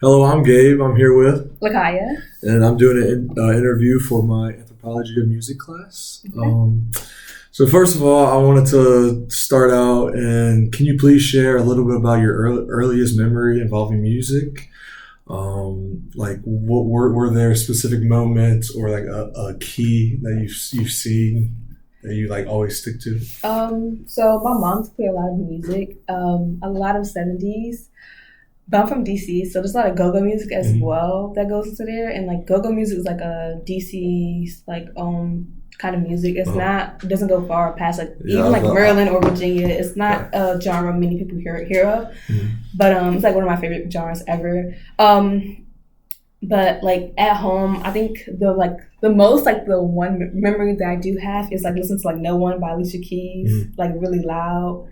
Hello, I'm Gabe. I'm here with Lakya. and I'm doing an interview for my Anthropology of Music class. So first of all, I wanted to start out, and can you please share a little bit about your earliest memory involving music? Like, what were there specific moments or like a key that you've seen that you like always stick to? So my mom's played a lot of music, a lot of 70s. But I'm from DC, so there's a lot of go-go music as well that goes into there. And like go-go music is like a DC like kind of music. It's not, it doesn't go far past like even like Maryland or Virginia. It's not a genre many people hear of. But it's like one of my favorite genres ever. But like at home, I think the one memory that I do have is like listening to like No One by Alicia Keys, like really loud.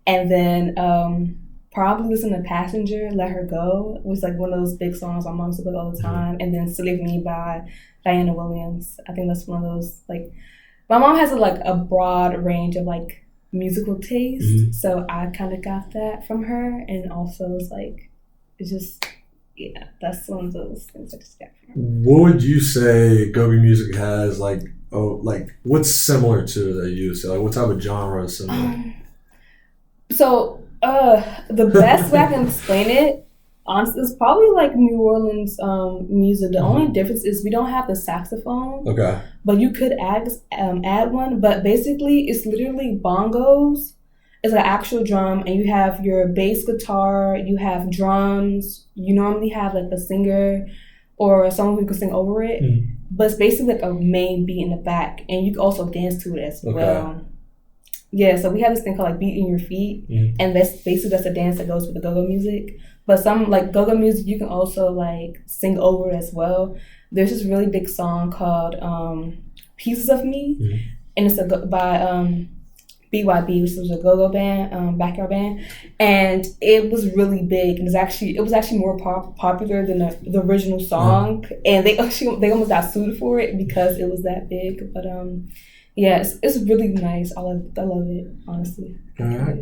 And then probably listen to Passenger, Let Her Go, which is like one of those big songs my mom used to play all the time. And then Save Me by Diana Williams. I think that's one of those, like, my mom has a broad range of like musical taste. So I kind of got that from her. And also it's like, it's just, yeah, that's one of those things I just got from her. What would you say go-go music has like what's similar to it that you would say? Like what type of genre is similar? The best way I can explain it, honestly, is probably like New Orleans music. The only difference is we don't have the saxophone. Okay. But you could add one. But basically, it's literally bongos. It's an actual drum, and you have your bass guitar. You have drums. You normally have like a singer or someone who can sing over it. But it's basically like a main beat in the back, and you can also dance to it as well. Yeah, so we have this thing called like Beat in Your Feet, and that's a dance that goes with the go-go music. But some like go-go music, you can also like sing over it as well. There's this really big song called Pieces of Me, and it's by BYB, which was a go-go band, backyard band, and it was really big. And it was actually more popular than the original song, and they almost got sued for it because it was that big. But yeah, it's really nice. I love it, honestly. All right.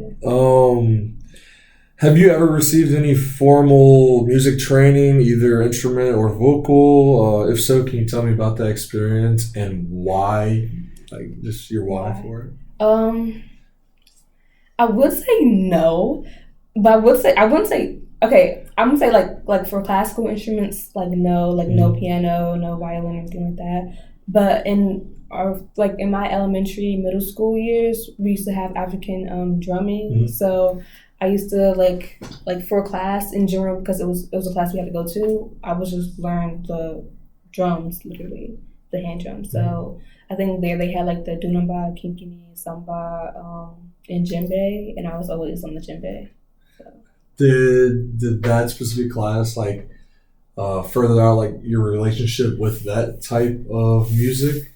Have you ever received any formal music training, either instrument or vocal? If so, can you tell me about that experience and why? Like, just your why for it? I would say no, but I wouldn't say okay. I'm gonna say like for classical instruments, like no, like no piano, no violin, anything like that. But in my elementary, middle school years, we used to have African drumming. So I used to like for class in general, because it was a class we had to go to, I would just learn the drums, literally the hand drums. So I think there they had like the Dunamba, Kinkini, Samba, and djembe, and I was always on the djembe. So. Did that specific class like further out like your relationship with that type of music?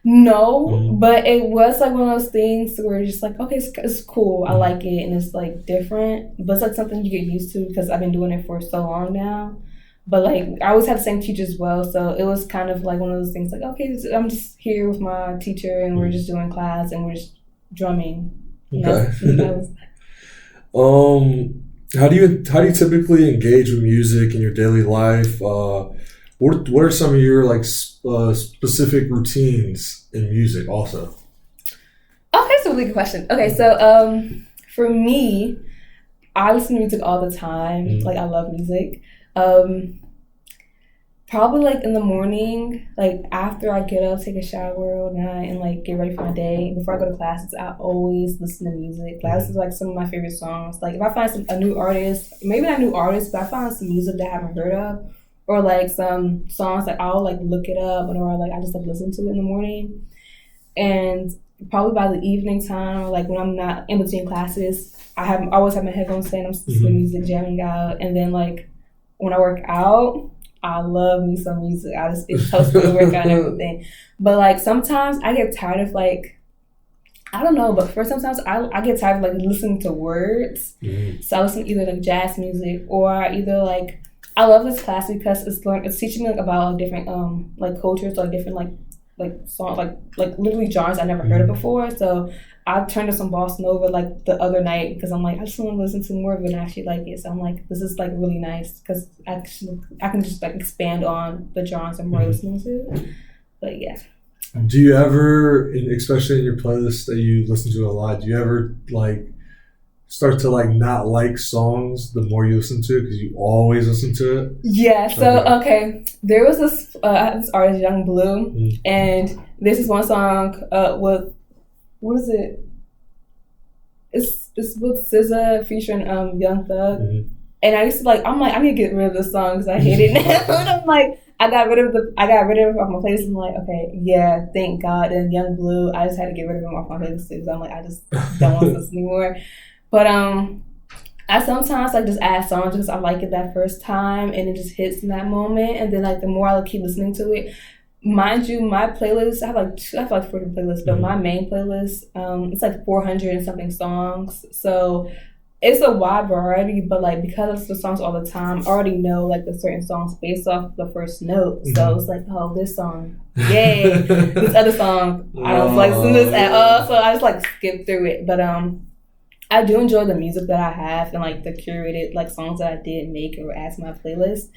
No, but it was like one of those things where it's just like, okay, it's cool, I like it, and it's like different, but it's like something you get used to because I've been doing it for so long now. But like I always had the same teacher as well, so it was kind of like one of those things like, okay, I'm just here with my teacher and we're just doing class and we're just drumming. Okay. How do you typically engage with music in your daily life? What are some of your like specific routines in music also? Okay, that's a really good question. Okay, so for me, I listen to music all the time. Like I love music. Probably like in the morning, like after I get up, take a shower at night, and like get ready for my day. Before I go to classes, I always listen to music. Like this is like some of my favorite songs. Like if I find a new artist, maybe not new artist, but I find some music that I haven't heard of, or like some songs that I'll like look it up, or like I just like listen to it in the morning. And probably by the evening time, like when I'm not in between classes, I always have my headphones in. I'm listening to music, jamming out, and then like when I work out, I love me some music. It helps me to work out and everything. But like sometimes I get tired of like, I don't know, but for sometimes I get tired of like listening to words. So I listen to either like jazz music or either like, I love this class because it's teaching me like about like different like cultures or different like songs like literally genres I never heard of before. So I turned to some bossa nova like the other night because I'm like, I just want to listen to more of it and actually like it. So I'm like, this is like really nice because I can just like expand on the genres I'm more listening to. But yeah. Do you ever, especially in your playlist that you listen to a lot, do you ever like start to like not like songs the more you listen to it because you always listen to it? Yeah. So okay, there was this artist Young Blue, and this is one song with what is it? It's with SZA featuring Young Thug, and I used to like. I'm like, I need to get rid of this song because I hate it now. And I'm like, I got rid of it off my playlist. I'm like, okay, yeah, thank God. And Young Blue, I just had to get rid of him off my playlist because I'm like, I just don't want this anymore. But I sometimes like just add songs because I like it that first time and it just hits in that moment. And then like the more I keep listening to it, mind you, my playlist, I have like 40 playlists, but my main playlist, it's like 400 and something songs. So it's a wide variety, but like because I listen to songs all the time, I already know like the certain songs based off the first note. So it's like, oh, this song, yay. This other song, I don't like listen to this at all. So I just like skip through it. But I do enjoy the music that I have and like the curated like songs that I did make or add to my playlist.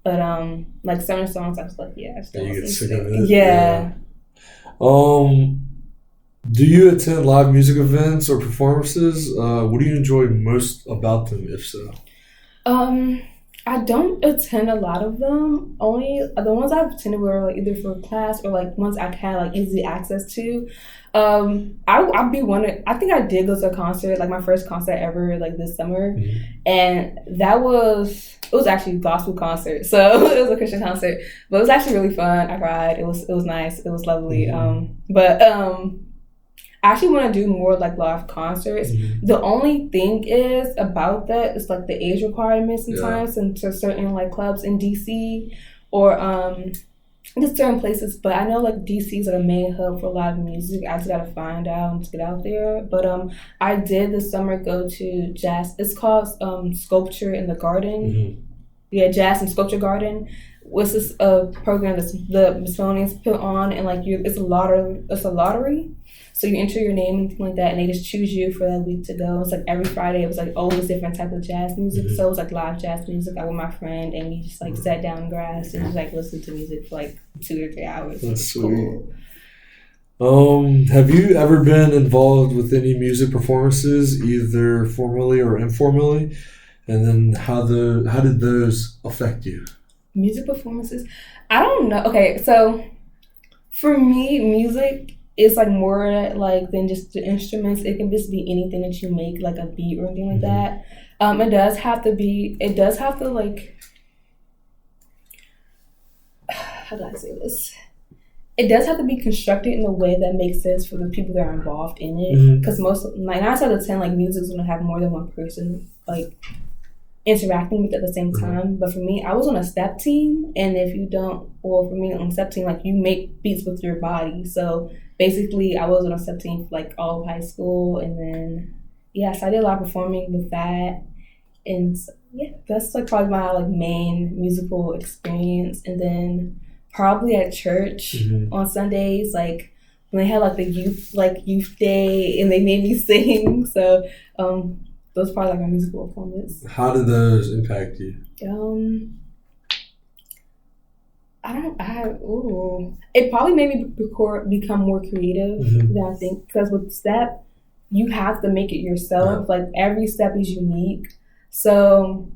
But like certain songs I was like, yeah, I just don't listen to it. Yeah. Do you attend live music events or performances? What do you enjoy most about them, if so? I don't attend a lot of them. Only the ones I've attended were like either for class or like ones I had like easy access to. I'd be wondering. I think I did go to a concert, like my first concert ever, like this summer, and it was actually a gospel concert, so it was a Christian concert, but it was actually really fun. I cried. It was nice. It was lovely. I actually want to do more like live concerts. The only thing is about that is like the age requirements sometimes into certain like clubs in DC or just certain places. But I know like DC is like a main hub for live music. I just gotta find out and just get out there. But I did this summer go to jazz. It's called Sculpture in the Garden. Yeah, Jazz and Sculpture Garden. Was this program that the Smithsonian's put on, and like it's a lottery. So you enter your name and things like that, and they just choose you for that week to go. It's like every Friday, it was like always different type of jazz music. So it was like live jazz music. I with my friend, and we just like sat down in grass and just like listened to music for like 2 or 3 hours. That's sweet. Cool. Have you ever been involved with any music performances, either formally or informally? And then how did those affect you? Music performances? I don't know. Okay, so for me, music is like more like than just the instruments. It can just be anything that you make, like a beat or anything like that. It does have to like, how do I say this? It does have to be constructed in a way that makes sense for the people that are involved in it. Because most, like 9 out of 10, like music is gonna have more than one person like interacting with at the same time. But for me, I was on a step team, and if you don't, or for me on a step team, like you make beats with your body. So basically, I was on a step team for like all of high school, and then so I did a lot of performing with that, and that's like probably my like main musical experience. And then probably at church on Sundays, like when they had like the youth day, and they made me sing. So those are probably like my musical performance. How did those impact you? It probably made me become more creative than I think, because with step, you have to make it yourself. Like every step is unique. So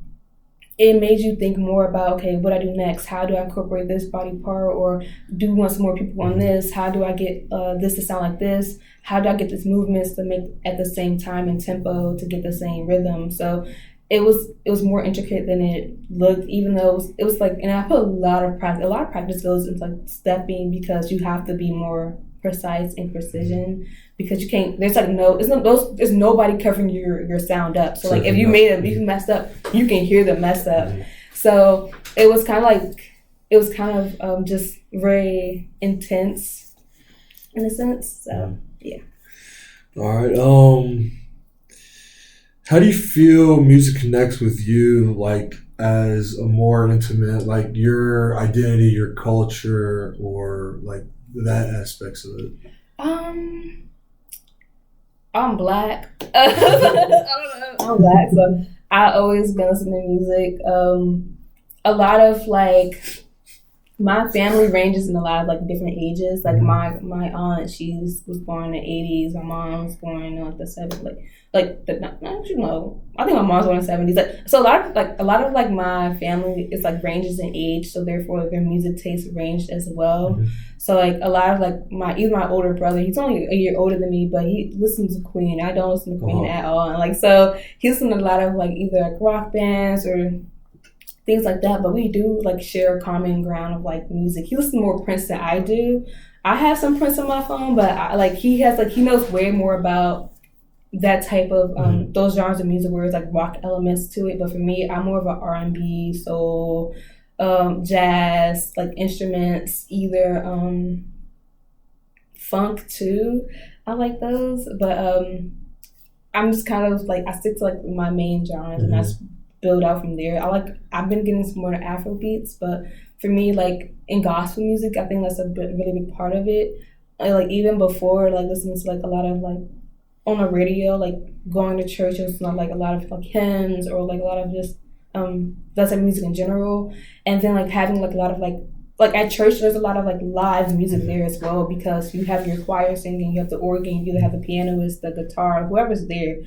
it made you think more about, okay, what I do next? How do I incorporate this body part? Or do we want some more people on this? How do I get this to sound like this? How do I get these movements to make at the same time and tempo to get the same rhythm? So it was more intricate than it looked, even though it was like, and I put a lot of practice goes into like stepping, because you have to be more precise and precision, because you can't, there's nobody covering your sound up. So like if you messed up, you can hear the mess up. So it was kind of just very intense in a sense. So yeah. All right. How do you feel music connects with you, like as a more intimate, like your identity, your culture, or like that aspects of it? I'm black. I don't know. I'm black, so I always been listening to music. A lot of like my family ranges in a lot of like different ages. Like my aunt, was born in the 80s. My mom was born in like the 70s. I think my mom's born in the 70s. Like, so a lot of my family is like ranges in age, so therefore their music taste ranged as well. Mm-hmm. So like a lot of like even my older brother, he's only a year older than me, but he listens to Queen. I don't listen to Queen at all. And like so he listens to a lot of like either like rock bands or things like that, but we do like share a common ground of like music. He listens more Prince than I do. I have some Prince on my phone, but he knows way more about that type of those genres of music where it's like rock elements to it. But for me, I'm more of an R&B, soul, jazz, like instruments, either funk too. I like those, but I'm just kind of like I stick to like my main genres and that's build out from there. I've been getting some more Afro beats, but for me, like in gospel music, I think that's a really big part of it. Like even before, like listening to like a lot of like on the radio, like going to church and stuff, like a lot of like hymns or like a lot of just that type of music in general, and then like having like a lot of like at church there's a lot of like live music there as well because you have your choir singing, you have the organ, you have the pianist, the guitar, whoever's there.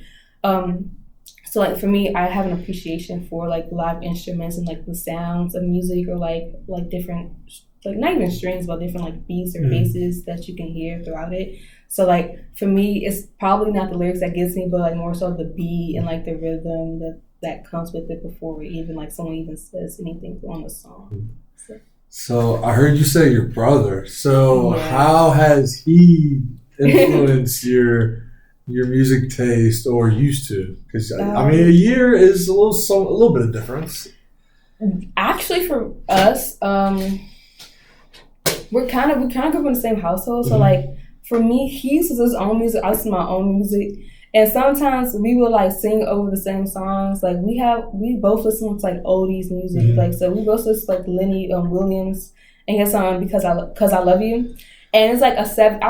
So like for me, I have an appreciation for like live instruments and like the sounds of music or like different, like not even strings, but different like beats or basses that you can hear throughout it. So like for me, it's probably not the lyrics that gets me, but like more so the beat and like the rhythm that comes with it before even like someone even says anything on the song. So I heard you say your brother. So how has he influenced your music taste or used to? Because I mean, a year is a little bit of difference. Actually, for us, we kind of grew up in the same household. So like for me, he listens to his own music. I listen to my own music, and sometimes we will like sing over the same songs. Like we both listen to like oldies music. Like so we both listen to like Lenny Williams and his song because I Love You. And it's like I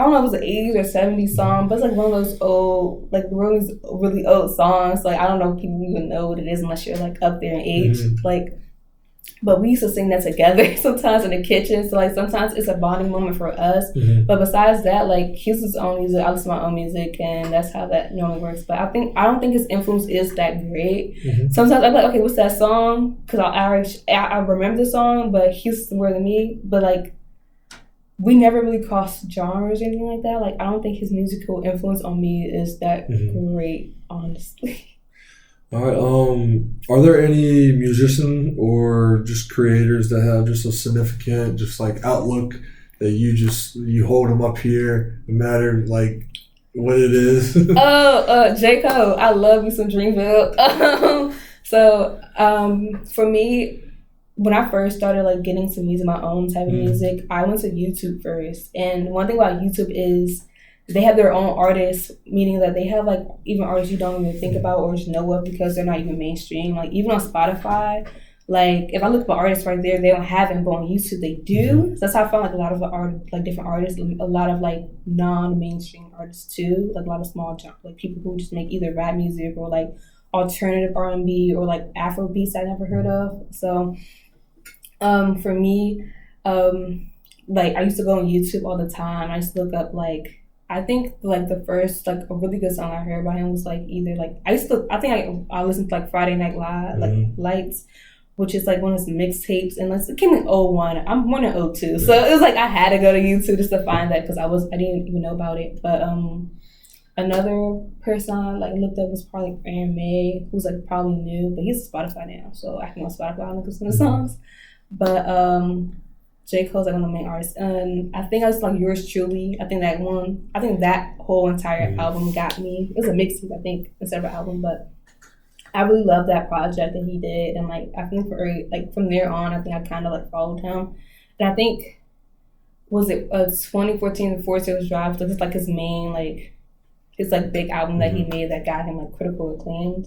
don't know if it was an 80s or 70s song, but it's like one of those old, like really old songs. Like I don't know if people even know what it is unless you're like up there in age. Like, but we used to sing that together sometimes in the kitchen. So like sometimes it's a bonding moment for us. But besides that, like he listens to his own music, I listen to my own music, and that's how that normally works. But I don't think his influence is that great. Sometimes I'm like, okay, what's that song? Because I remember the song, but he's more than me. But like, we never really crossed genres or anything like that. Like, I don't think his musical influence on me is that great, honestly. All right. Are there any musician or just creators that have just a significant, just like outlook that you hold them up here, no matter like what it is? J. Cole. I love me some Dreamville. For me, when I first started like getting to music, my own type of music, I went to YouTube first. And one thing about YouTube is they have their own artists, meaning that they have like even artists you don't even think about or just know of because they're not even mainstream. Like even on Spotify, like if I look for artists right there, they don't have them, but on YouTube they do. So that's how I found like a lot of different artists, a lot of like non-mainstream artists too, like a lot of small like people who just make either rap music or like alternative R&B or like Afro beats I never heard of. So for me, like I used to go on YouTube all the time. I used to look up like I think like the first like a really good song I heard by him was like either like I listened to like Friday Night Live, like Lights, which is like one of his mixtapes, and it came in 01. I'm born in 02, so it was like I had to go to YouTube just to find that because I didn't even know about it. But another person I like looked up was probably like Aaron May, who's like probably new, but he's on Spotify now, so I can go on Spotify and listen to the songs. But J. Cole's like one of the main artists, and I think I was like Yours Truly. I think that whole entire album got me. It was a mixtape, I think, instead of an album, but I really loved that project that he did, and like I think from there on, I think I kind of like followed him, and I think was it 2014 Forest Hills Drive? So it's like his main like his like big album that he made that got him like critical acclaimed.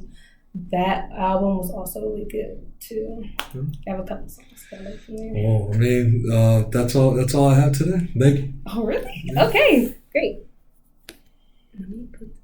That album was also really good too. Hmm. I have a couple songs that I like from there. Well, I mean, that's all. That's all I have today. Thank you. Oh, really? Yeah. Okay, great. Let me put